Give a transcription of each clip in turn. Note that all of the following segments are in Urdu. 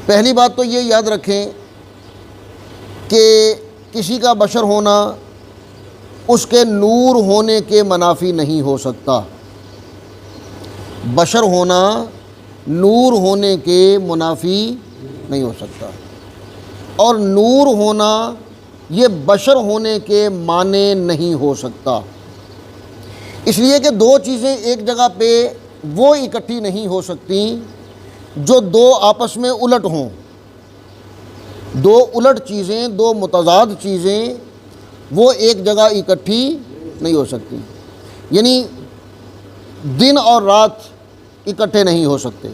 پہلی بات تو یہ یاد رکھیں کہ کسی کا بشر ہونا اس کے نور ہونے کے منافی نہیں ہو سکتا۔ بشر ہونا نور ہونے کے منافی نہیں ہو سکتا، اور نور ہونا یہ بشر ہونے کے معنی نہیں ہو سکتا، اس لیے کہ دو چیزیں ایک جگہ پہ وہ اکٹھی نہیں ہو سکتی جو دو آپس میں الٹ ہوں۔ دو الٹ چیزیں، دو متضاد چیزیں وہ ایک جگہ اکٹھی نہیں ہو سکتی، یعنی دن اور رات اکٹھے نہیں ہو سکتے،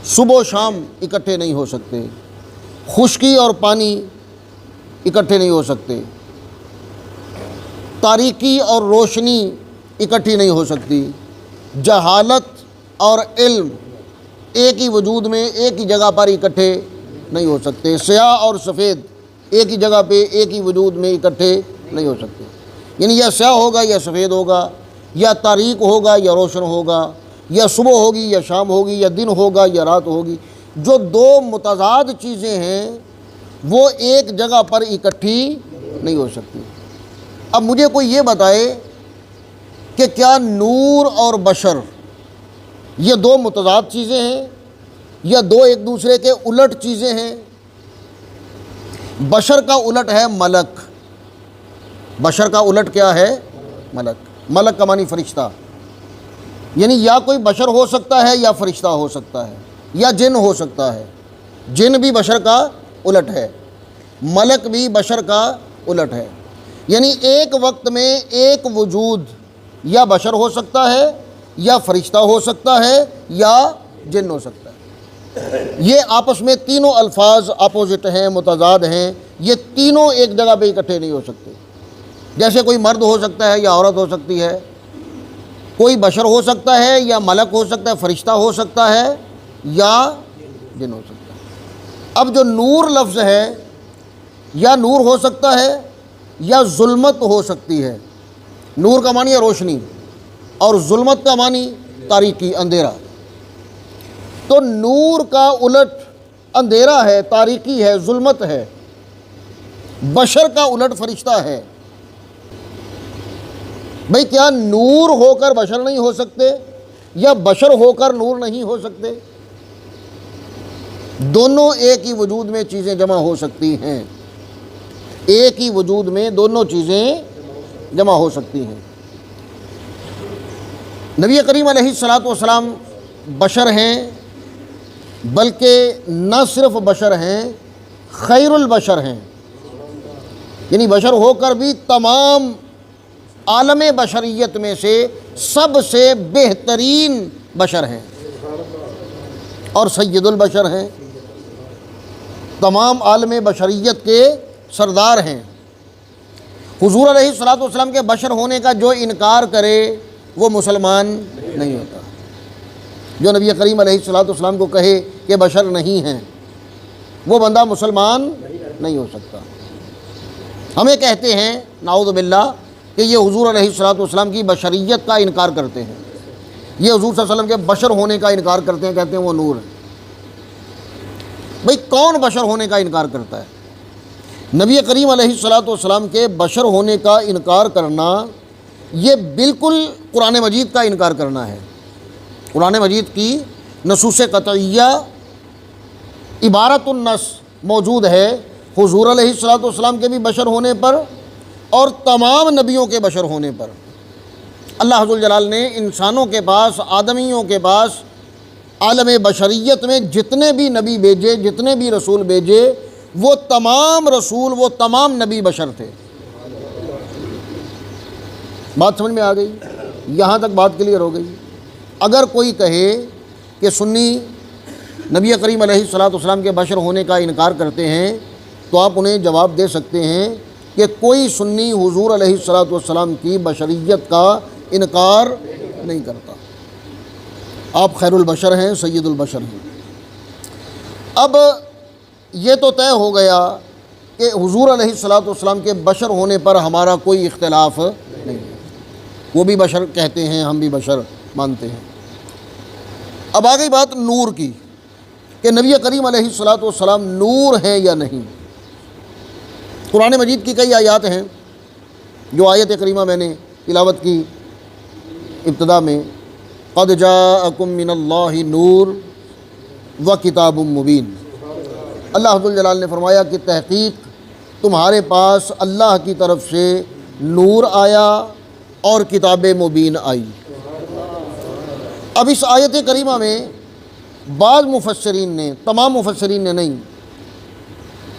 صبح و شام اکٹھے نہیں ہو سکتے، خشکی اور پانی اکٹھے نہیں ہو سکتے، تاریکی اور روشنی اکٹھی نہیں ہو سکتی، جہالت اور علم ایک ہی وجود میں ایک ہی جگہ پر اکٹھے نہیں ہو سکتے، سیاہ اور سفید ایک ہی جگہ پہ ایک ہی وجود میں اکٹھے نہیں ہو سکتے، یعنی یا سیاہ ہوگا یا سفید ہوگا، یا تاریک ہوگا یا روشن ہوگا، یا صبح ہوگی یا شام ہوگی، یا دن ہوگا یا رات ہوگی۔ جو دو متضاد چیزیں ہیں وہ ایک جگہ پر اکٹھی نہیں ہو سکتی۔ اب مجھے کوئی یہ بتائے کہ کیا نور اور بشر یہ دو متضاد چیزیں ہیں یا دو ایک دوسرے کے الٹ چیزیں ہیں؟ بشر کا الٹ ہے ملک۔ بشر کا الٹ کیا ہے؟ ملک۔ ملک کا معنی فرشتہ، یعنی یا کوئی بشر ہو سکتا ہے یا فرشتہ ہو سکتا ہے یا جن ہو سکتا ہے۔ جن بھی بشر کا الٹ ہے، ملک بھی بشر کا الٹ ہے، یعنی ایک وقت میں ایک وجود یا بشر ہو سکتا ہے یا فرشتہ ہو سکتا ہے یا جن ہو سکتا ہے۔ یہ آپس میں تینوں الفاظ اپوزٹ ہیں، متضاد ہیں، یہ تینوں ایک جگہ پہ اکٹھے نہیں ہو سکتے۔ جیسے کوئی مرد ہو سکتا ہے یا عورت ہو سکتی ہے، کوئی بشر ہو سکتا ہے یا ملک ہو سکتا ہے، فرشتہ ہو سکتا ہے یا جن ہو سکتا ہے۔ اب جو نور لفظ ہے، یا نور ہو سکتا ہے یا ظلمت ہو سکتی ہے۔ نور کا معنی ہے روشنی اور ظلمت کا معنی تاریکی، اندھیرا۔ تو نور کا الٹ اندھیرا ہے، تاریکی ہے، ظلمت ہے۔ بشر کا الٹ فرشتہ ہے۔ بھئی کیا نور ہو کر بشر نہیں ہو سکتے یا بشر ہو کر نور نہیں ہو سکتے؟ دونوں ایک ہی وجود میں چیزیں جمع ہو سکتی ہیں، ایک ہی وجود میں دونوں چیزیں جمع ہو سکتی ہیں۔ نبی کریم علیہ الصلاۃ والسلام بشر ہیں، بلکہ نہ صرف بشر ہیں، خیر البشر ہیں، یعنی بشر ہو کر بھی تمام عالم بشریت میں سے سب سے بہترین بشر ہیں اور سید البشر ہیں، تمام عالم بشریت کے سردار ہیں۔ حضور علیہ الصلاۃ والسلام کے بشر ہونے کا جو انکار کرے وہ مسلمان نہیں ہوتا۔ جو نبی کریم علیہ الصلاۃ والسلام کو کہے کہ بشر نہیں ہیں، وہ بندہ مسلمان نہیں ہو سکتا۔ ہمیں کہتے ہیں نعوذ باللہ کہ یہ حضور علیہ الصلاۃ والسلام کی بشریت کا انکار کرتے ہیں، یہ حضور صلی اللہ علیہ وسلم کے بشر ہونے کا انکار کرتے ہیں، کہتے ہیں وہ نور ہے۔ بھئی کون بشر ہونے کا انکار کرتا ہے؟ نبی کریم علیہ الصلاۃ والسلام کے بشر ہونے کا انکار کرنا یہ بالکل قرآن مجید کا انکار کرنا ہے۔ قرآن مجید کی نصوص قطعیہ عبارت النص موجود ہے حضور علیہ الصلاۃ والسلام کے بھی بشر ہونے پر اور تمام نبیوں کے بشر ہونے پر۔ اللہ ذوالجلال نے انسانوں کے پاس، آدمیوں کے پاس، عالم بشریت میں جتنے بھی نبی بھیجے، جتنے بھی رسول بھیجے، وہ تمام رسول، وہ تمام نبی بشر تھے۔ بات سمجھ میں آ گئی؟ یہاں تک بات کلیئر ہو گئی۔ اگر کوئی کہے کہ سنی نبی کریم علیہ الصلاۃ والسلام کے بشر ہونے کا انکار کرتے ہیں، تو آپ انہیں جواب دے سکتے ہیں کہ کوئی سنی حضور علیہ الصلاۃ والسلام کی بشریت کا انکار نہیں کرتا۔ آپ خیر البشر ہیں، سید البشر ہیں۔ اب یہ تو طے ہو گیا کہ حضور علیہ الصلاۃ والسلام کے بشر ہونے پر ہمارا کوئی اختلاف نہیں ہے، وہ بھی بشر کہتے ہیں، ہم بھی بشر مانتے ہیں۔ اب آ گئی بات نور کی۔ کہ نبی کریم علیہ الصلاۃ والسلام نور ہیں یا نہیں۔ قرآن مجید کی کئی آیات ہیں، جو آیت کریمہ میں نے تلاوت کی ابتدا میں، قد جاءکم من اللہ نور و کتاب مبین، اللہ ذو الجلال نے فرمایا کہ تحقیق تمہارے پاس اللہ کی طرف سے نور آیا اور کتاب مبین آئی۔ اب اس آیت کریمہ میں بعض مفسرین نے، تمام مفسرین نے نہیں،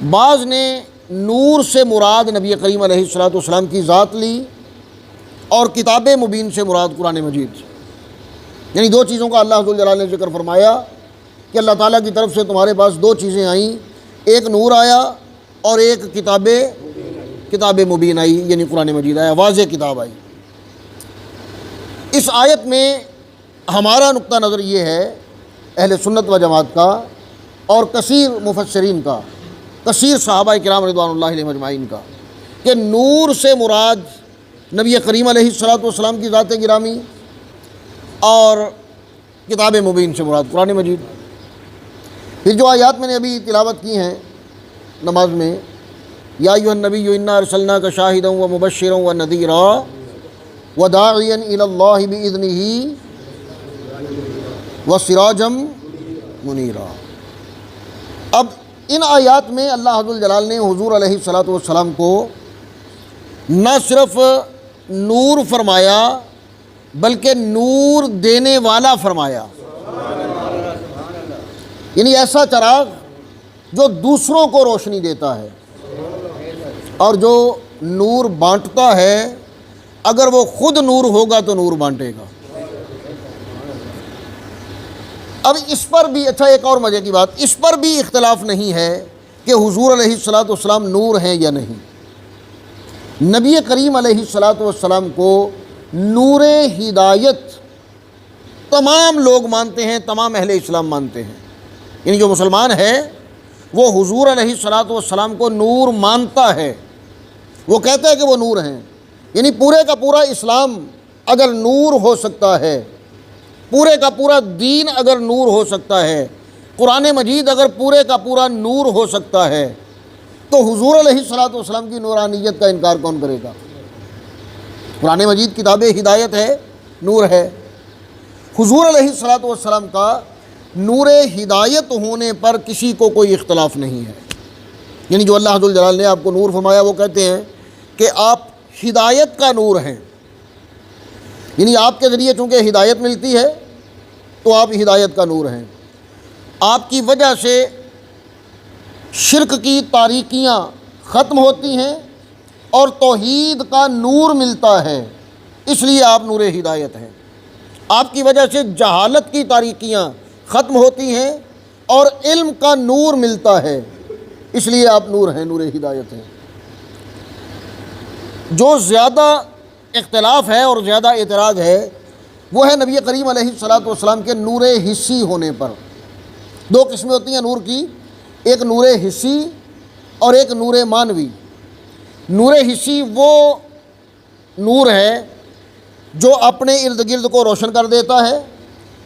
بعض نے نور سے مراد نبی کریم علیہ الصلاۃ والسلام کی ذات لی اور کتاب مبین سے مراد قرآن مجید، یعنی دو چیزوں کا اللہ ذو الجلال نے ذکر فرمایا کہ اللہ تعالیٰ کی طرف سے تمہارے پاس دو چیزیں آئیں، ایک نور آیا اور ایک کتاب مبین آئی، یعنی قرآن مجید آیا، واضح کتاب آئی۔ اس آیت میں ہمارا نقطہ نظر یہ ہے، اہل سنت و جماعت کا اور کثیر مفسرین کا، کثیر صحابہ کرام رضوان اللہ علیہم اجمعین کا، کہ نور سے مراد نبی کریم علیہ الصلاۃ والسلام کی ذات گرامی اور کتاب مبین سے مراد قرآن مجید۔ پھر جو آیات میں نے ابھی تلاوت کی ہیں نماز میں، یا ایھا النبی انا ارسلناک شاہدا ومبشرا ونذیرا وداعیا الی اللہ باذنہ وسراجا منیرا۔ اب ان آیات میں اللہ ذو الجلال نے حضور علیہ الصلاۃ والسلام کو نہ صرف نور فرمایا بلکہ نور دینے والا فرمایا، یعنی ایسا چراغ جو دوسروں کو روشنی دیتا ہے اور جو نور بانٹتا ہے، اگر وہ خود نور ہوگا تو نور بانٹے گا۔ اب اس پر بھی اچھا ایک اور مزے کی بات، اس پر بھی اختلاف نہیں ہے کہ حضور علیہ الصلاۃ والسلام نور ہیں یا نہیں۔ نبی کریم علیہ الصلاۃ والسلام کو نور ہدایت تمام لوگ مانتے ہیں، تمام اہل اسلام مانتے ہیں، یعنی جو مسلمان ہے وہ حضور علیہ الصلاۃ والسلام کو نور مانتا ہے، وہ کہتا ہے کہ وہ نور ہیں، یعنی پورے کا پورا اسلام اگر نور ہو سکتا ہے، پورے کا پورا دین اگر نور ہو سکتا ہے، قرآن مجید اگر پورے کا پورا نور ہو سکتا ہے، تو حضور علیہ الصلاۃ والسلام کی نورانیت کا انکار کون کرے گا؟ قرآن مجید کتاب ہدایت ہے، نور ہے، حضور علیہ الصلاۃ والسلام کا نور ہدایت ہونے پر کسی کو کوئی اختلاف نہیں ہے، یعنی جو اللہ ذو الجلال نے آپ کو نور فرمایا، وہ کہتے ہیں کہ آپ ہدایت کا نور ہیں، یعنی آپ کے ذریعے چونکہ ہدایت ملتی ہے تو آپ ہدایت کا نور ہیں، آپ کی وجہ سے شرک کی تاریکیاں ختم ہوتی ہیں اور توحید کا نور ملتا ہے، اس لیے آپ نور ہدایت ہیں، آپ کی وجہ سے جہالت کی تاریکیاں ختم ہوتی ہیں اور علم کا نور ملتا ہے، اس لیے آپ نور ہیں، نور ہدایت ہیں۔ جو زیادہ اختلاف ہے اور زیادہ اعتراض ہے وہ ہے نبی کریم علیہ الصلاۃ والسلام کے نور حسی ہونے پر۔ دو قسمیں ہوتی ہیں نور کی، ایک نور حسی اور ایک نور معنوی۔ نور حسی وہ نور ہے جو اپنے ارد گرد کو روشن کر دیتا ہے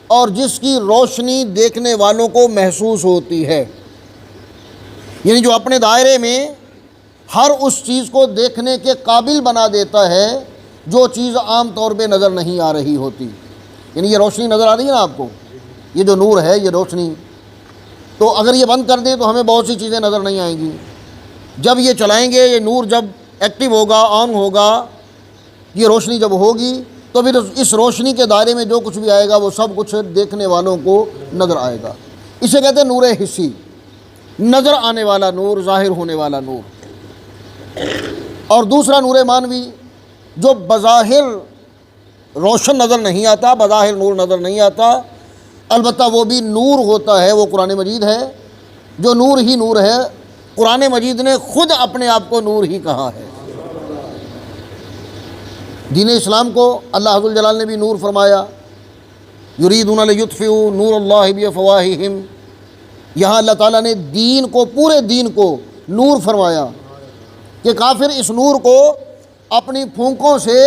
اور جس کی روشنی دیکھنے والوں کو محسوس ہوتی ہے، یعنی جو اپنے دائرے میں ہر اس چیز کو دیکھنے کے قابل بنا دیتا ہے جو چیز عام طور پہ نظر نہیں آ رہی ہوتی، یعنی یہ روشنی نظر آ رہی ہے نا آپ کو، یہ جو نور ہے، یہ روشنی، تو اگر یہ بند کر دیں تو ہمیں بہت سی چیزیں نظر نہیں آئیں گی، جب یہ چلائیں گے، یہ نور جب ایکٹیو ہوگا، آن ہوگا، یہ روشنی جب ہوگی تو پھر اس روشنی کے دائرے میں جو کچھ بھی آئے گا وہ سب کچھ دیکھنے والوں کو نظر آئے گا، اسے کہتے ہیں نور حسی، نظر آنے والا نور، ظاہر ہونے والا نور۔ اور دوسرا نور معنوی جو بظاہر روشن نظر نہیں آتا، بظاہر نور نظر نہیں آتا، البتہ وہ بھی نور ہوتا ہے، وہ قرآن مجید ہے، جو نور ہی نور ہے، قرآن مجید نے خود اپنے آپ کو نور ہی کہا ہے۔ دین اسلام کو اللہ ذو الجلال نے بھی نور فرمایا، یریدون لیطفئوا نور اللہ بافواہہم، یہاں اللہ تعالیٰ نے دین کو، پورے دین کو نور فرمایا کہ کافر اس نور کو اپنی پھونکوں سے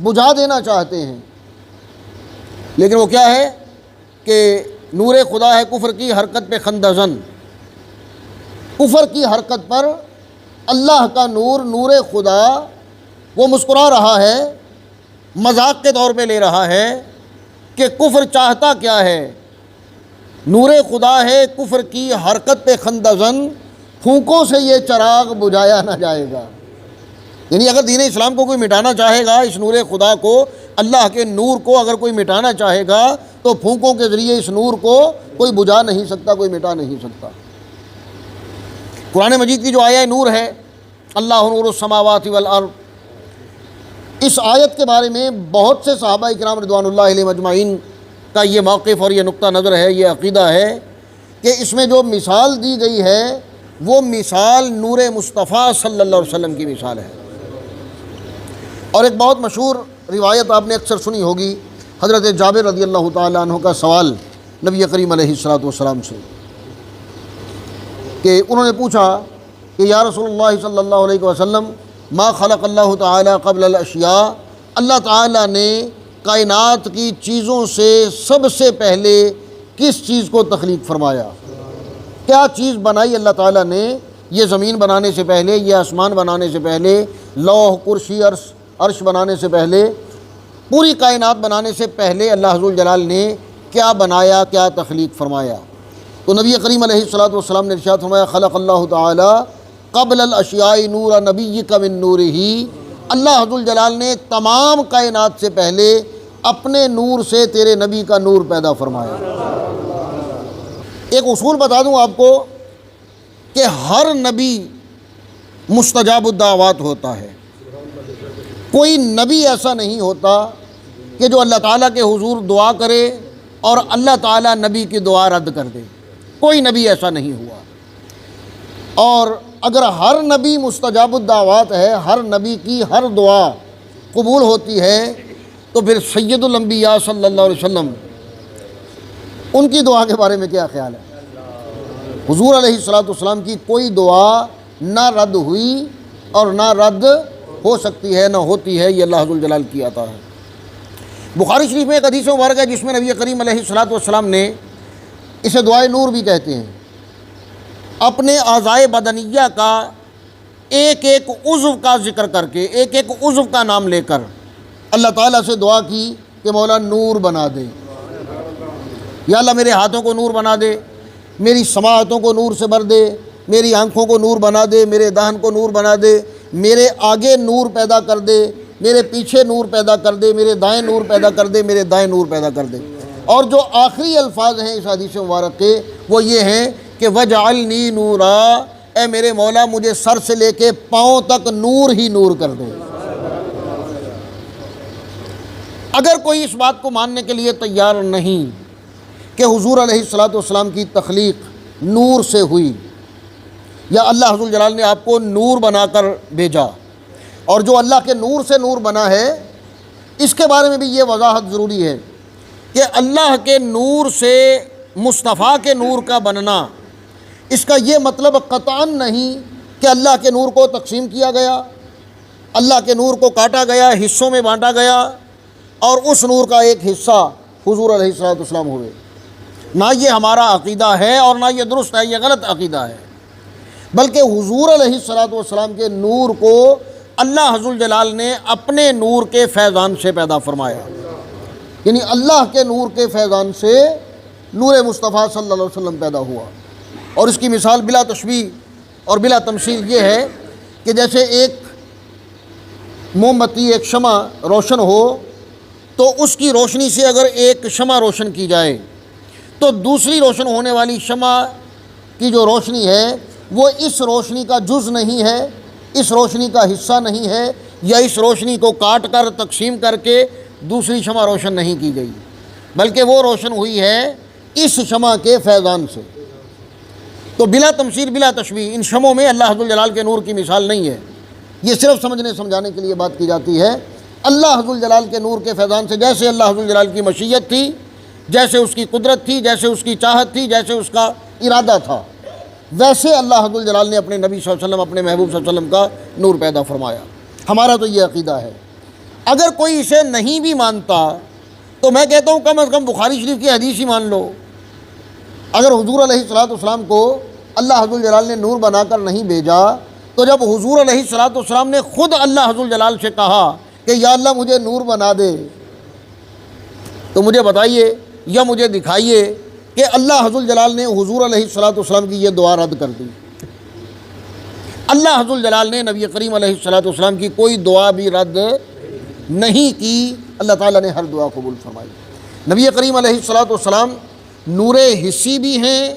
بجھا دینا چاہتے ہیں، لیکن وہ کیا ہے کہ نور خدا ہے کفر کی حرکت پہ خندہ زن، کفر کی حرکت پر اللہ کا نور، نور خدا وہ مسکرا رہا ہے، مذاق کے طور پہ لے رہا ہے کہ کفر چاہتا کیا ہے، نور خدا ہے کفر کی حرکت پہ خندہ زن، پھونکوں سے یہ چراغ بجھایا نہ جائے گا۔ یعنی اگر دین اسلام کو کوئی مٹانا چاہے گا، اس نور خدا کو، اللہ کے نور کو اگر کوئی مٹانا چاہے گا تو پھونکوں کے ذریعے اس نور کو کوئی بجھا نہیں سکتا، کوئی مٹا نہیں سکتا۔ قرآن مجید کی جو آیہ نور ہے، اللہ نور السماوات والارض، اس آیت کے بارے میں بہت سے صحابہ کرام رضوان اللہ علیہم اجمعین کا یہ موقف اور یہ نقطہ نظر ہے، یہ عقیدہ ہے کہ اس میں جو مثال دی گئی ہے وہ مثال نور مصطفیٰ صلی اللہ علیہ وسلم کی مثال ہے۔ اور ایک بہت مشہور روایت آپ نے اکثر سنی ہوگی، حضرت جابر رضی اللہ تعالیٰ عنہ کا سوال نبی کریم علیہ الصلوۃ والسلام سے، کہ انہوں نے پوچھا کہ یا رسول اللہ صلی اللہ علیہ وسلم ما خلق اللہ تعالیٰ قبل الاشیاء، اللہ تعالیٰ نے کائنات کی چیزوں سے سب سے پہلے کس چیز کو تخلیق فرمایا؟ کیا چیز بنائی اللہ تعالیٰ نے؟ یہ زمین بنانے سے پہلے، یہ آسمان بنانے سے پہلے، لوح، کرسی، عرش بنانے سے پہلے، پوری کائنات بنانے سے پہلے اللہ ذوالجلال نے کیا بنایا، کیا تخلیق فرمایا؟ تو نبی کریم علیہ الصلوۃ والسلام نے ارشاد فرمایا خلق اللہ تعالی قبل الاشیاء نور نبیک من نورہ، اللہ ذوالجلال نے تمام کائنات سے پہلے اپنے نور سے تیرے نبی کا نور پیدا فرمایا۔ ایک اصول بتا دوں آپ کو کہ ہر نبی مستجاب الدعوات ہوتا ہے، کوئی نبی ایسا نہیں ہوتا کہ جو اللہ تعالیٰ کے حضور دعا کرے اور اللہ تعالیٰ نبی کی دعا رد کر دے، کوئی نبی ایسا نہیں ہوا۔ اور اگر ہر نبی مستجاب الدعوات ہے، ہر نبی کی ہر دعا قبول ہوتی ہے، تو پھر سید الانبیاء صلی اللہ علیہ وسلم، ان کی دعا کے بارے میں کیا خیال ہے؟ حضور علیہ الصلوۃ والسلام کی کوئی دعا نہ رد ہوئی اور نہ رد ہو سکتی ہے، نہ ہوتی ہے، یہ اللہ ذوالجلال کی عطا ہے۔ بخاری شریف میں ایک حدیث مبارک ہے جس میں نبی کریم علیہ الصلوۃ والسلام نے، اسے دعائے نور بھی کہتے ہیں، اپنے اعضائے بدنیہ کا ایک ایک عضو کا ذکر کر کے، ایک ایک عضو کا نام لے کر اللہ تعالیٰ سے دعا کی کہ مولا نور بنا دے، یا اللہ میرے ہاتھوں کو نور بنا دے، میری سماعتوں کو نور سے بھر دے، میری آنکھوں کو نور بنا دے، میرے دہن کو نور بنا دے، میرے آگے نور پیدا کر دے، میرے پیچھے نور پیدا کر دے، میرے دائیں نور پیدا کر دے، میرے دائیں نور پیدا کر دے۔ اور جو آخری الفاظ ہیں اس حدیث مبارک کے وہ یہ ہیں کہ وجعلنی نورا، اے میرے مولا مجھے سر سے لے کے پاؤں تک نور ہی نور کر دے۔ اگر کوئی اس بات کو ماننے کے لیے تیار نہیں کہ حضور علیہ الصلوۃ والسلام کی تخلیق نور سے ہوئی، یا اللہ ذوالجلال نے آپ کو نور بنا کر بھیجا، اور جو اللہ کے نور سے نور بنا ہے، اس کے بارے میں بھی یہ وضاحت ضروری ہے کہ اللہ کے نور سے مصطفیٰ کے نور کا بننا، اس کا یہ مطلب قطعاً نہیں کہ اللہ کے نور کو تقسیم کیا گیا، اللہ کے نور کو کاٹا گیا، حصوں میں بانٹا گیا، اور اس نور کا ایک حصہ حضور علیہ الصلوۃ والسلام ہوئے۔ نہ یہ ہمارا عقیدہ ہے اور نہ یہ درست ہے، یہ غلط عقیدہ ہے، بلکہ حضور علیہ الصلوۃ والسلام کے نور کو اللہ ذوالجلال نے اپنے نور کے فیضان سے پیدا فرمایا، یعنی اللہ کے نور کے فیضان سے نور مصطفیٰ صلی اللہ علیہ وسلم پیدا ہوا۔ اور اس کی مثال بلا تشبیہ اور بلا تمثیل یہ ہے کہ جیسے ایک موم بتی، ایک شمع روشن ہو، تو اس کی روشنی سے اگر ایک شمع روشن کی جائے تو دوسری روشن ہونے والی شمع کی جو روشنی ہے وہ اس روشنی کا جز نہیں ہے، اس روشنی کا حصہ نہیں ہے، یا اس روشنی کو کاٹ کر تقسیم کر کے دوسری شمع روشن نہیں کی گئی، بلکہ وہ روشن ہوئی ہے اس شمع کے فیضان سے۔ تو بلا تمثیل بلا تشبیہ ان شمعوں میں اللہ ذوالجلال کے نور کی مثال نہیں ہے، یہ صرف سمجھنے سمجھانے کے لیے بات کی جاتی ہے۔ اللہ ذوالجلال کے نور کے فیضان سے جیسے اللہ ذوالجلال کی مشیت تھی، جیسے اس کی قدرت تھی، جیسے اس کی چاہت تھی، جیسے اس کا ارادہ تھا، ویسے اللہ ذوالجلال نے اپنے نبی صلی اللہ علیہ وسلم، اپنے محبوب صلی اللہ علیہ وسلم کا نور پیدا فرمایا۔ ہمارا تو یہ عقیدہ ہے۔ اگر کوئی اسے نہیں بھی مانتا تو میں کہتا ہوں کم از کم بخاری شریف کی حدیث ہی مان لو، اگر حضور علیہ الصلوۃ والسلام کو اللہ حضر الجلال نے نور بنا کر نہیں بھیجا، تو جب حضور علیہ الصلوۃ والسلام نے خود اللہ حضر الجلال سے کہا کہ یا اللہ مجھے نور بنا دے، تو مجھے بتائیے یا مجھے دکھائیے کہ اللہ حضر الجلال نے حضور علیہ الصلوۃ والسلام کی یہ دعا رد کر دی۔ اللہ حضر الجلال نے نبی کریم علیہ الصلوۃ والسلام کی کوئی دعا بھی رد نہیں کی، اللہ تعالیٰ نے ہر دعا قبول فرمائی۔ نبی کریم علیہ الصلوۃ والسلام نور حسی بھی ہیں،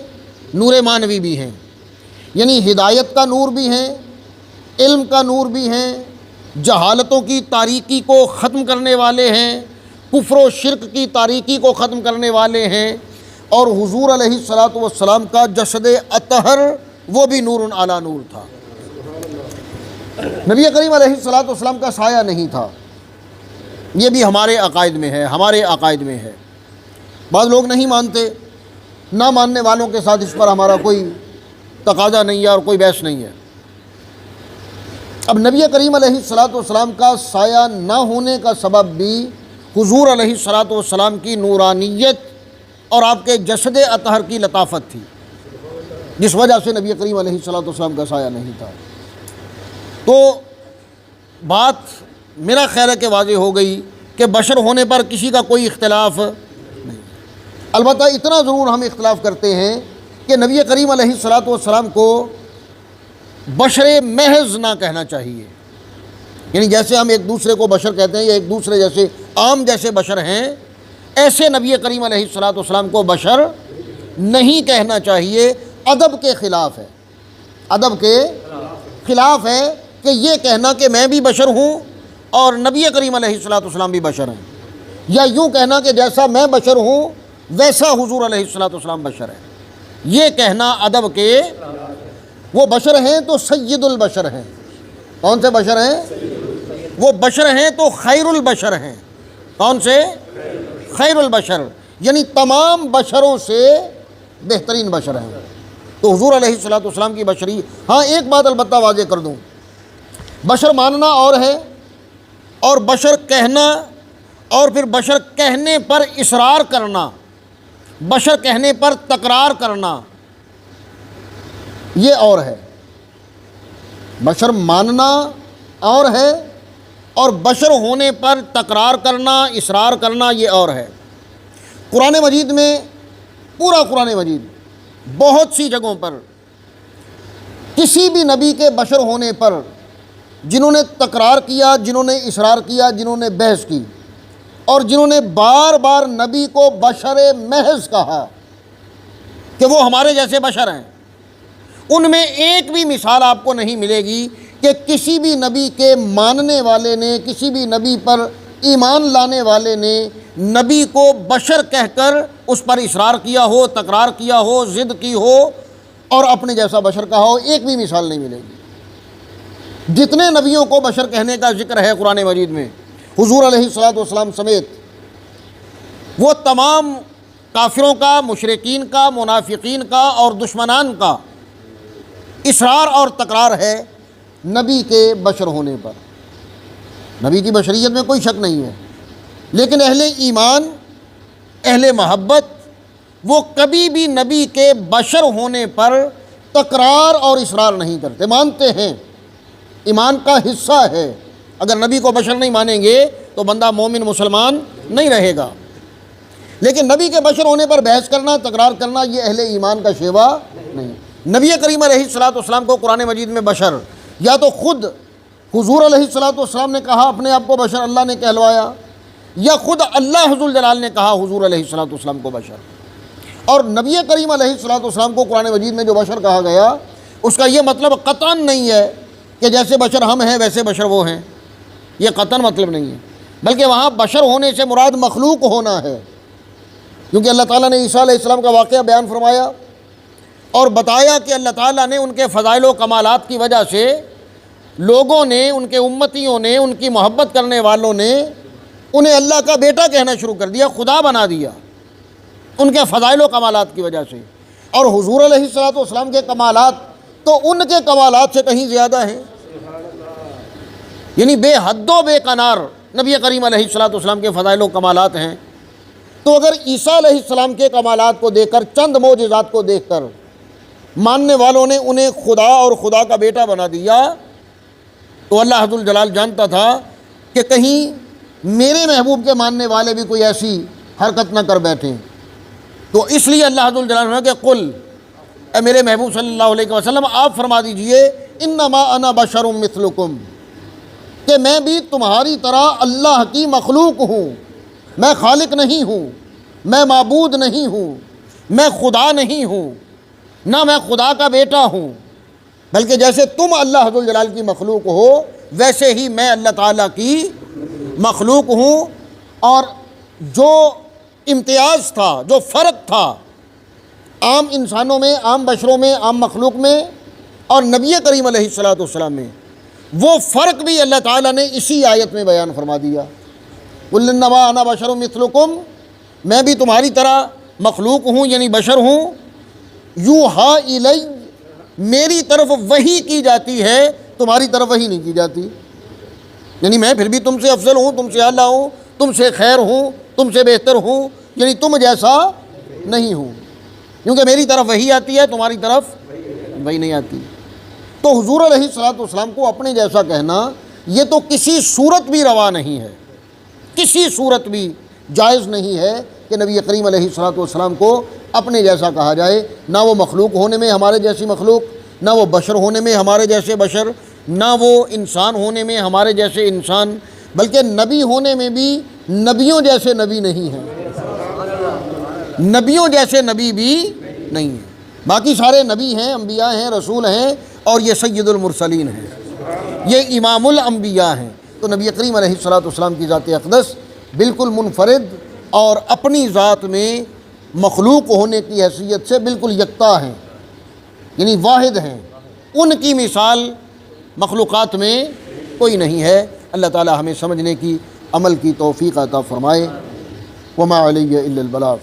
نور معنوی بھی ہیں، یعنی ہدایت کا نور بھی ہیں، علم کا نور بھی ہیں، جہالتوں کی تاریکی کو ختم کرنے والے ہیں، کفر و شرک کی تاریکی کو ختم کرنے والے ہیں، اور حضور علیہ الصلوۃ والسلام کا جسد اطہر وہ بھی نور علی نور تھا۔ نبی کریم علیہ الصلوۃ والسلام کا سایہ نہیں تھا، یہ بھی ہمارے عقائد میں ہے، ہمارے عقائد میں ہے۔ بعض لوگ نہیں مانتے، نہ ماننے والوں کے ساتھ اس پر ہمارا کوئی تقاضا نہیں ہے اور کوئی بحث نہیں ہے۔ اب نبی کریم علیہ الصلوۃ والسلام کا سایہ نہ ہونے کا سبب بھی حضور علیہ الصلوۃ والسلام کی نورانیت اور آپ کے جسد اطہر کی لطافت تھی، جس وجہ سے نبی کریم علیہ الصلوۃ والسلام کا سایہ نہیں تھا۔ تو بات میرا خیال ہے کہ واضح ہو گئی کہ بشر ہونے پر کسی کا کوئی اختلاف نہیں۔ البتہ اتنا ضرور ہم اختلاف کرتے ہیں کہ نبی کریم علیہ الصلوۃ والسلام کو بشر محض نہ کہنا چاہیے، یعنی جیسے ہم ایک دوسرے کو بشر کہتے ہیں یا ایک دوسرے جیسے عام جیسے بشر ہیں، ایسے نبی کریم علیہ الصلوۃ والسلام کو بشر نہیں کہنا چاہیے۔ ادب کے خلاف ہے، ادب کے خلاف ہے کہ یہ کہنا کہ میں بھی بشر ہوں اور نبی کریم علیہ الصلوۃ والسلام بھی بشر ہیں، یا یوں کہنا کہ جیسا میں بشر ہوں ویسا حضور علیہ الصلوۃ والسلام بشر ہے، یہ کہنا ادب کے۔ وہ بشر ہیں تو سید البشر ہیں۔ کون سے بشر ہیں؟ وہ بشر ہیں تو خیر البشر ہیں۔ کون سے؟ خیر البشر، یعنی تمام بشروں سے بہترین بشر ہیں۔ تو حضور علیہ الصلوۃ والسلام کی بشری، ہاں ایک بات البتہ واضح کر دوں، بشر ماننا اور ہے، اور بشر کہنا، اور پھر بشر کہنے پر اصرار کرنا، بشر کہنے پر تکرار کرنا، یہ اور ہے۔ بشر ماننا اور ہے، اور بشر ہونے پر تکرار کرنا، اصرار کرنا، یہ اور ہے۔ قرآن مجید میں، پورا قرآن مجید بہت سی جگہوں پر کسی بھی نبی کے بشر ہونے پر جنہوں نے تکرار کیا، جنہوں نے اصرار کیا، جنہوں نے بحث کی، اور جنہوں نے بار بار نبی کو بشر محض کہا کہ وہ ہمارے جیسے بشر ہیں، ان میں ایک بھی مثال آپ کو نہیں ملے گی کہ کسی بھی نبی کے ماننے والے نے، کسی بھی نبی پر ایمان لانے والے نے نبی کو بشر کہہ کر اس پر اصرار کیا ہو، تکرار کیا ہو، ضد کی ہو اور اپنے جیسا بشر کہا ہو۔ ایک بھی مثال نہیں ملے گی۔ جتنے نبیوں کو بشر کہنے کا ذکر ہے قرآن مجید میں، حضور علیہ الصلوۃ والسلام سمیت، وہ تمام کافروں کا، مشرکین کا، منافقین کا اور دشمنان کا اصرار اور تکرار ہے نبی کے بشر ہونے پر۔ نبی کی بشریت میں کوئی شک نہیں ہے، لیکن اہل ایمان، اہل محبت، وہ کبھی بھی نبی کے بشر ہونے پر تکرار اور اصرار نہیں کرتے، مانتے ہیں، ایمان کا حصہ ہے۔ اگر نبی کو بشر نہیں مانیں گے تو بندہ مومن مسلمان نہیں رہے گا، لیکن نبی کے بشر ہونے پر بحث کرنا، تکرار کرنا، یہ اہل ایمان کا شیوا نہیں۔ نبی کریم علیہ الصلوۃ والسلام کو قرآن مجید میں بشر، یا تو خود حضور علیہ الصلوۃ والسلام نے کہا اپنے آپ کو بشر، اللہ نے کہلوایا، یا خود اللہ حضر الجلال نے کہا حضور علیہ الصلوۃ والسلام کو بشر۔ اور نبی کریم علیہ الصلوۃ والسلام کو قرآن مجید میں جو بشر کہا گیا، اس کا یہ مطلب قطعاً نہیں ہے کہ جیسے بشر ہم ہیں ویسے بشر وہ ہیں، یہ قطعاً مطلب نہیں ہے، بلکہ وہاں بشر ہونے سے مراد مخلوق ہونا ہے، کیونکہ اللہ تعالیٰ نے عیسیٰ علیہ السلام کا واقعہ بیان فرمایا اور بتایا کہ اللہ تعالیٰ نے ان کے فضائل و کمالات کی وجہ سے لوگوں نے، ان کے امتیوں نے، ان کی محبت کرنے والوں نے انہیں اللہ کا بیٹا کہنا شروع کر دیا، خدا بنا دیا ان کے فضائل و کمالات کی وجہ سے۔ اور حضور علیہ الصلوۃ والسلام کے کمالات تو ان کے کمالات سے کہیں زیادہ ہیں، یعنی بے حد و بے کنار نبی کریم علیہ الصلوۃ والسلام کے فضائل و کمالات ہیں۔ تو اگر عیسیٰ علیہ السلام کے کمالات کو دیکھ کر، چند معجزات کو دیکھ کر ماننے والوں نے انہیں خدا اور خدا کا بیٹا بنا دیا، تو اللہ حضر الجلال جانتا تھا کہ کہیں میرے محبوب کے ماننے والے بھی کوئی ایسی حرکت نہ کر بیٹھیں۔ تو اس لیے اللہ حضر الجلال نے کہ قل، اے میرے محبوب صلی اللہ علیہ وسلم آپ فرما دیجئے، انما انا بشر مثلکم، کہ میں بھی تمہاری طرح اللہ کی مخلوق ہوں، میں خالق نہیں ہوں، میں معبود نہیں ہوں، میں خدا نہیں ہوں، نہ میں خدا کا بیٹا ہوں، بلکہ جیسے تم اللہ حضر الجلال کی مخلوق ہو ویسے ہی میں اللہ تعالیٰ کی مخلوق ہوں۔ اور جو امتیاز تھا، جو فرق تھا عام انسانوں میں، عام بشروں میں، عام مخلوق میں اور نبی کریم علیہ الصلوۃ والسلام میں، وہ فرق بھی اللہ تعالیٰ نے اسی آیت میں بیان فرما دیا۔ قل انما انا بشر مثلکم، میں بھی تمہاری طرح مخلوق ہوں یعنی بشر ہوں، یوحا الی، میری طرف وحی کی جاتی ہے، تمہاری طرف وحی نہیں کی جاتی، یعنی میں پھر بھی تم سے افضل ہوں، تم سے اعلیٰ ہوں، تم سے خیر ہوں، تم سے بہتر ہوں، یعنی تم جیسا نہیں ہوں، کیونکہ میری طرف وحی آتی ہے، تمہاری طرف وحی نہیں آتی۔ تو حضور علیہ الصلوۃ والسلام کو اپنے جیسا کہنا یہ تو کسی صورت بھی روا نہیں ہے، کسی صورت بھی جائز نہیں ہے کہ نبی کریم علیہ الصلوۃ والسلام کو اپنے جیسا کہا جائے، نہ وہ مخلوق ہونے میں ہمارے جیسی مخلوق، نہ وہ بشر ہونے میں ہمارے جیسے بشر، نہ وہ انسان ہونے میں ہمارے جیسے انسان، بلکہ نبی ہونے میں بھی نبیوں جیسے نبی نہیں ہیں، نبیوں جیسے نبی بھی نہیں ہیں۔ باقی سارے نبی ہیں، انبیاء ہیں، رسول ہیں، اور یہ سید المرسلین ہیں، یہ امام الانبیاء ہیں۔ تو نبی کریم علیہ الصلوۃ والسلام کی ذات اقدس بالکل منفرد اور اپنی ذات میں مخلوق ہونے کی حیثیت سے بالکل یکتا ہیں، یعنی واحد ہیں، ان کی مثال مخلوقات میں کوئی نہیں ہے۔ اللہ تعالی ہمیں سمجھنے کی، عمل کی توفیق عطا فرمائے۔ وما علی الا البلاغ۔